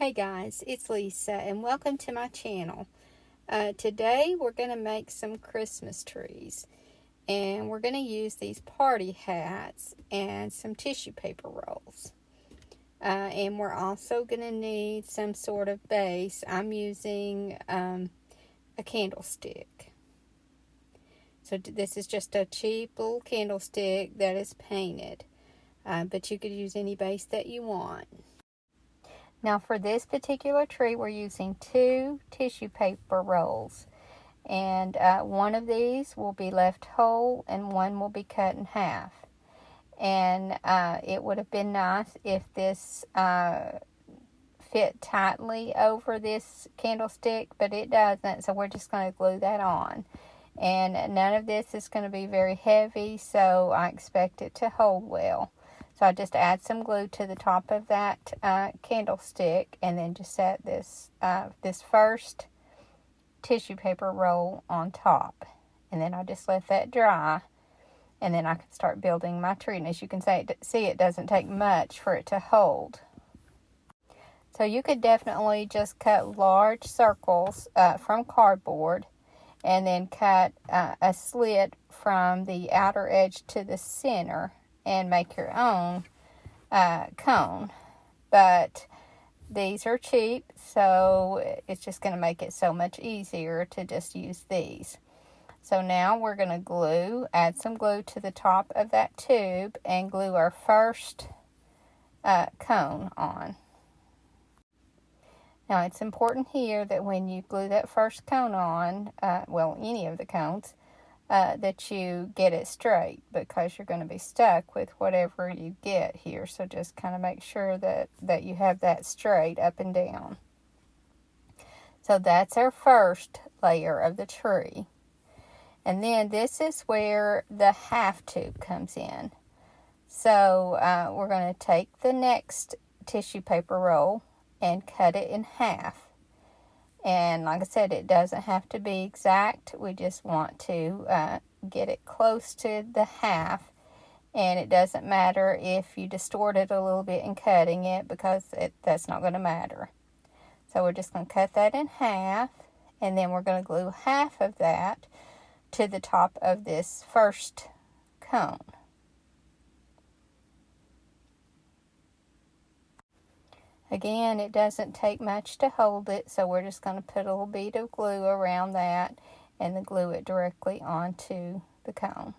Hey guys, it's Lisa and welcome to my channel. Today we're going to make some Christmas trees and we're going to use these party hats and some tissue paper rolls. And we're also going to need some sort of base. I'm using a candlestick. So this is just a cheap little candlestick that is painted. But you could use any base that you want. Now for this particular tree, we're using 2 tissue paper rolls. And one of these will be left whole and one will be cut in half. And it would have been nice if this fit tightly over this candlestick, but it doesn't, so we're just going to glue that on. And none of this is going to be very heavy, so I expect it to hold well. So I just add some glue to the top of that candlestick and then just set this first tissue paper roll on top. And then I just let that dry and then I can start building my tree. And as you can see, it doesn't take much for it to hold. So you could definitely just cut large circles from cardboard and then cut a slit from the outer edge to the center and make your own cone. But these are cheap, so it's just going to make it so much easier to just use these. So now we're going to add some glue to the top of that tube and glue our first cone on. Now it's important here that when you glue that first cone on, any of the cones, that you get it straight, because you're going to be stuck with whatever you get here. So just kind of make sure that you have that straight up and down. So that's our first layer of the tree. And then this is where the half tube comes in. So we're going to take the next tissue paper roll and cut it in half. And like I said, it doesn't have to be exact. We just want to get it close to the half. And it doesn't matter if you distort it a little bit in cutting it, because that's not going to matter. So we're just going to cut that in half. And then we're going to glue half of that to the top of this first cone. Again, it doesn't take much to hold it, so we're just going to put a little bead of glue around that and then glue it directly onto the cone.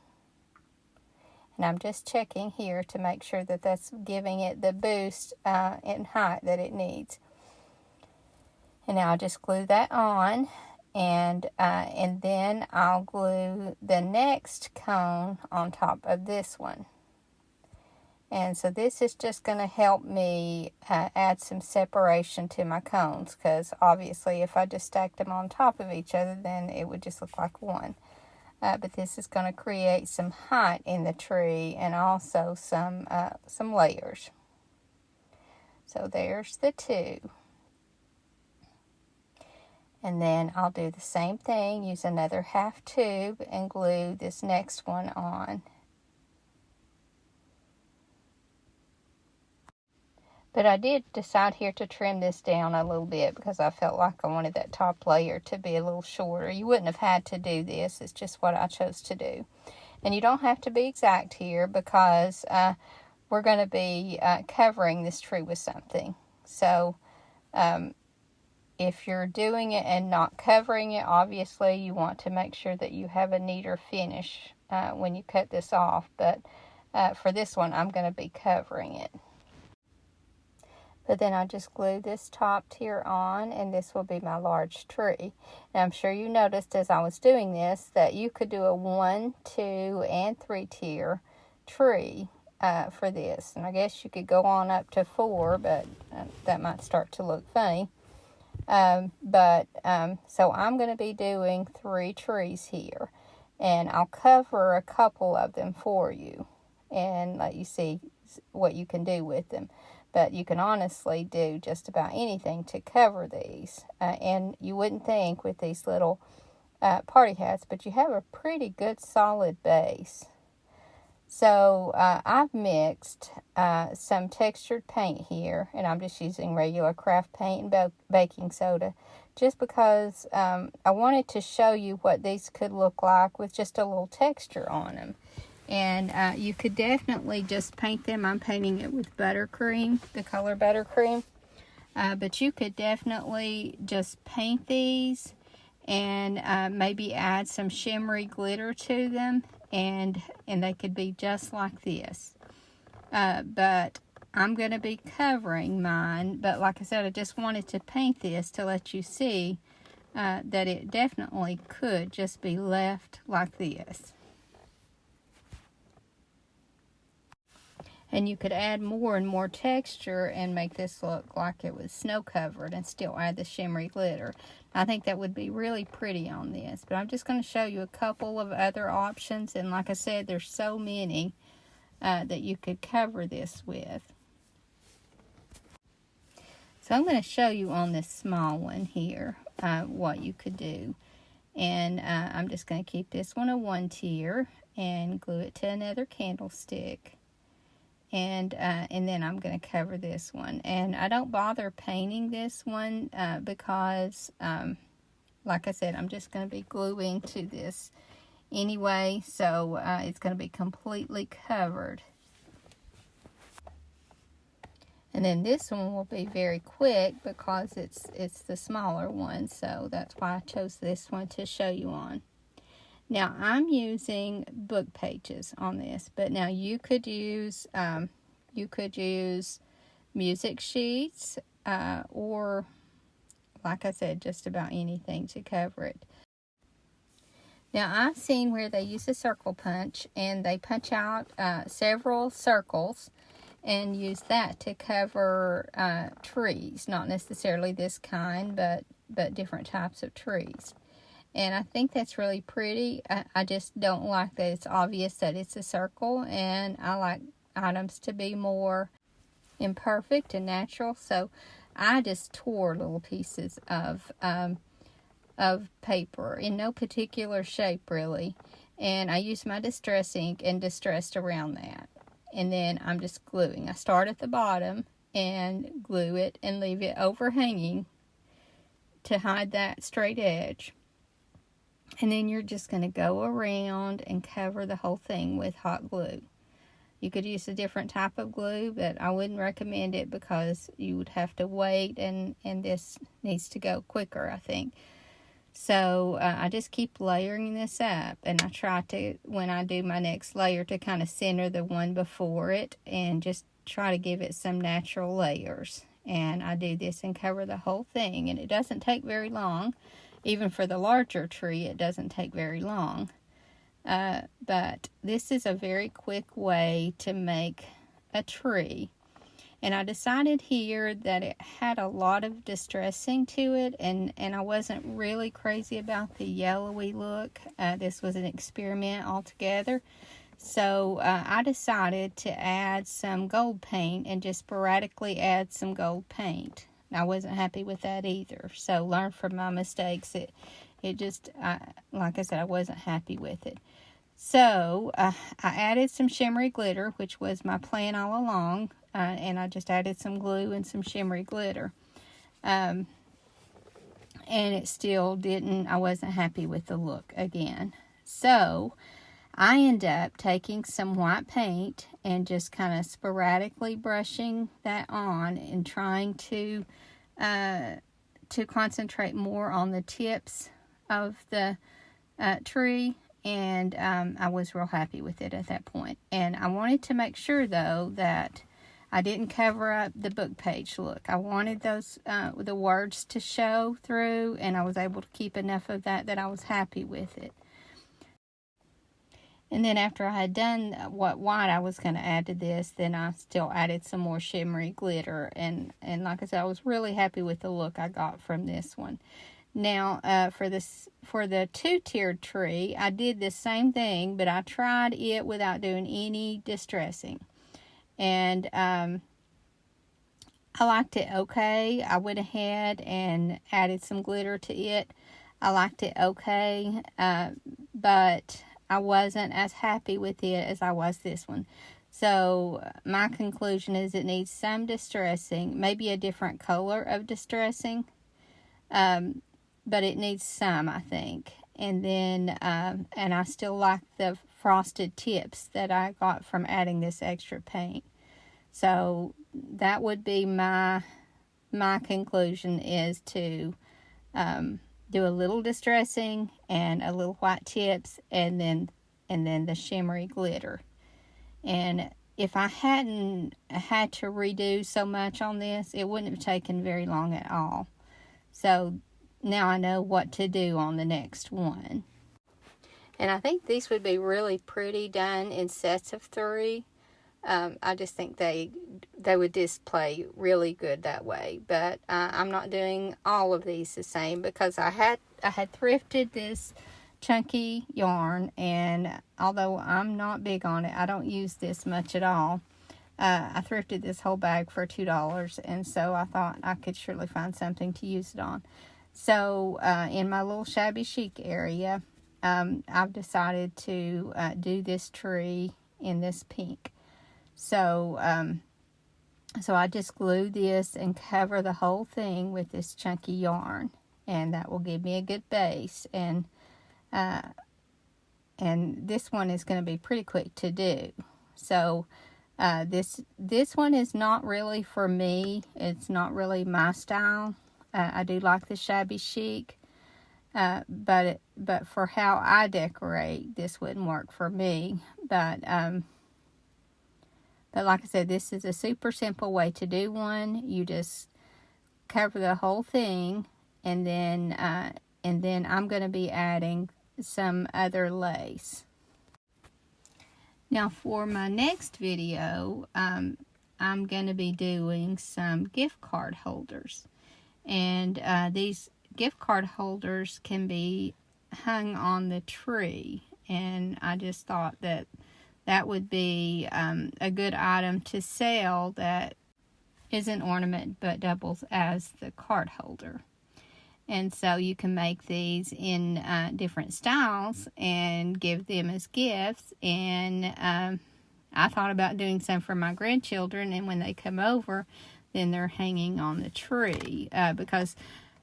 And I'm just checking here to make sure that that's giving it the boost in height that it needs. And now I'll just glue that on, and then I'll glue the next cone on top of this one. And so this is just going to help me add some separation to my cones, because obviously if I just stacked them on top of each other, then it would just look like one. But this is going to create some height in the tree and also some layers. So there's the 2. And then I'll do the same thing, use another half tube and glue this next one on. But I did decide here to trim this down a little bit because I felt like I wanted that top layer to be a little shorter. You wouldn't have had to do this. It's just what I chose to do. And you don't have to be exact here, because we're going to be covering this tree with something. So if you're doing it and not covering it, obviously you want to make sure that you have a neater finish when you cut this off. But for this one, I'm going to be covering it. But then I just glue this top tier on, and this will be my large tree. And I'm sure you noticed as I was doing this that you could do a 1, 2, and 3 tier tree for this. And I guess you could go on up to 4, but that might start to look funny. So I'm going to be doing 3 trees here. And I'll cover a couple of them for you and let you see what you can do with them. But you can honestly do just about anything to cover these. And you wouldn't think with these little party hats, but you have a pretty good solid base. So I've mixed some textured paint here, and I'm just using regular craft paint and baking soda, just because I wanted to show you what these could look like with just a little texture on them. And you could definitely just paint them. I'm painting it with buttercream, the color buttercream. But you could definitely just paint these and maybe add some shimmery glitter to them, and they could be just like this. But I'm going to be covering mine. But like I said, I just wanted to paint this to let you see that it definitely could just be left like this. And you could add more and more texture and make this look like it was snow covered and still add the shimmery glitter. I think that would be really pretty on this. But I'm just going to show you a couple of other options. And like I said, there's so many that you could cover this with. So I'm going to show you on this small one here what you could do. And I'm just going to keep this one a 1 tier and glue it to another candlestick. And then I'm going to cover this one. And I don't bother painting this one because, like I said, I'm just going to be gluing to this anyway. So it's going to be completely covered. And then this one will be very quick because it's the smaller one. So that's why I chose this one to show you on. Now, I'm using book pages on this, but now you could use music sheets or, like I said, just about anything to cover it. Now, I've seen where they use a circle punch, and they punch out several circles and use that to cover trees. Not necessarily this kind, but different types of trees. And I think that's really pretty. I just don't like that it's obvious that it's a circle. And I like items to be more imperfect and natural. So I just tore little pieces of paper in no particular shape, really. And I used my distress ink and distressed around that. And then I'm just gluing. I start at the bottom and glue it and leave it overhanging to hide that straight edge. And then you're just going to go around and cover the whole thing with hot glue. You could use a different type of glue, but I wouldn't recommend it because you would have to wait, and this needs to go quicker, I think. So I just keep layering this up, and I try to, when I do my next layer, to kind of center the one before it and just try to give it some natural layers. And I do this and cover the whole thing, and it doesn't take very long. Even for the larger tree, it doesn't take very long. But this is a very quick way to make a tree. And I decided here that it had a lot of distressing to it, and I wasn't really crazy about the yellowy look. This was an experiment altogether. So I decided to add some gold paint and just sporadically add some gold paint. I wasn't happy with that either. So learn from my mistakes. It just, like I said, I wasn't happy with it. So I added some shimmery glitter, which was my plan all along. And I just added some glue and some shimmery glitter. And it still didn't, I wasn't happy with the look again. So I end up taking some white paint and just kind of sporadically brushing that on and trying to concentrate more on the tips of the tree. And I was real happy with it at that point. And I wanted to make sure, though, that I didn't cover up the book page look. I wanted those the words to show through, and I was able to keep enough of that I was happy with it. And then after I had done what white I was going to add to this, then I still added some more shimmery glitter. And like I said, I was really happy with the look I got from this one. Now, for the two-tiered tree, I did the same thing, but I tried it without doing any distressing. And I liked it okay. I went ahead and added some glitter to it. I liked it okay, but I wasn't as happy with it as I was this one. So my conclusion is it needs some distressing, maybe a different color of distressing, but it needs some, I think. And then, and I still like the frosted tips that I got from adding this extra paint. So that would be my conclusion, is to do a little distressing and a little white tips, and then the shimmery glitter. And if I hadn't had to redo so much on this, it wouldn't have taken very long at all. So now I know what to do on the next one. And I think these would be really pretty done in sets of 3. I just think they would display really good that way. But I'm not doing all of these the same, because I had thrifted this chunky yarn, and although I'm not big on it, I don't use this much at all. I thrifted this whole bag for $2, and so I thought I could surely find something to use it on. So in my little shabby chic area, I've decided to do this tree in this pink. So so I just glue this and cover the whole thing with this chunky yarn, and that will give me a good base. And this one is going to be pretty quick to do. So this one is not really for me. It's not really my style. I do like the shabby chic, but for how I decorate, this wouldn't work for me. But like I said, this is a super simple way to do one. You just cover the whole thing, and then I'm going to be adding some other lace. Now for my next video, I'm going to be doing some gift card holders. And these gift card holders can be hung on the tree. And I just thought that would be a good item to sell that is an ornament but doubles as the card holder. And so you can make these in different styles and give them as gifts. And I thought about doing some for my grandchildren, and when they come over, then they're hanging on the tree. Because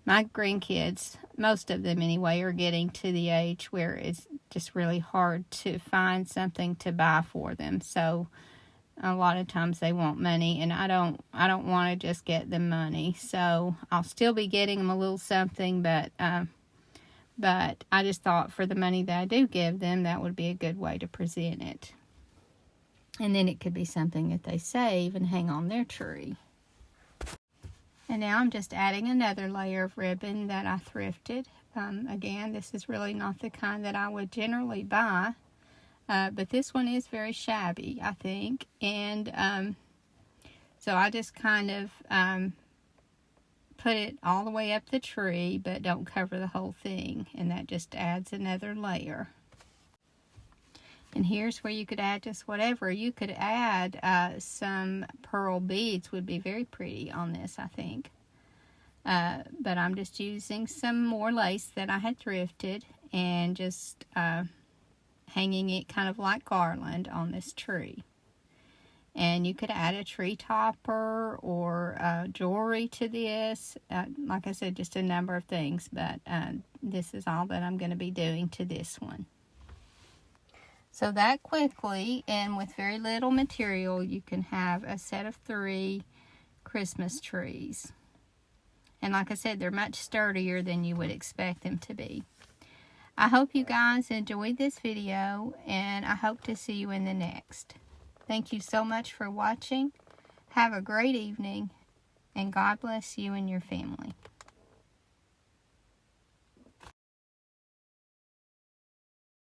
my grandkids, most of them anyway, are getting to the age where it's just really hard to find something to buy for them. So a lot of times they want money, and I don't want to just get them money. So I'll still be getting them a little something, but I just thought for the money that I do give them, that would be a good way to present it. And then it could be something that they save and hang on their tree. And now I'm just adding another layer of ribbon that I thrifted. Again, this is really not the kind that I would generally buy. But this one is very shabby, I think. And so I just kind of put it all the way up the tree, but don't cover the whole thing. And that just adds another layer. And here's where you could add just whatever. You could add some pearl beads, would be very pretty on this, I think. But I'm just using some more lace that I had thrifted and just hanging it kind of like garland on this tree. And you could add a tree topper or jewelry to this. Like I said, just a number of things, but this is all that I'm going to be doing to this one. So that quickly, and with very little material, you can have a set of 3 Christmas trees. And like I said, they're much sturdier than you would expect them to be. I hope you guys enjoyed this video, and I hope to see you in the next. Thank you so much for watching. Have a great evening, and God bless you and your family.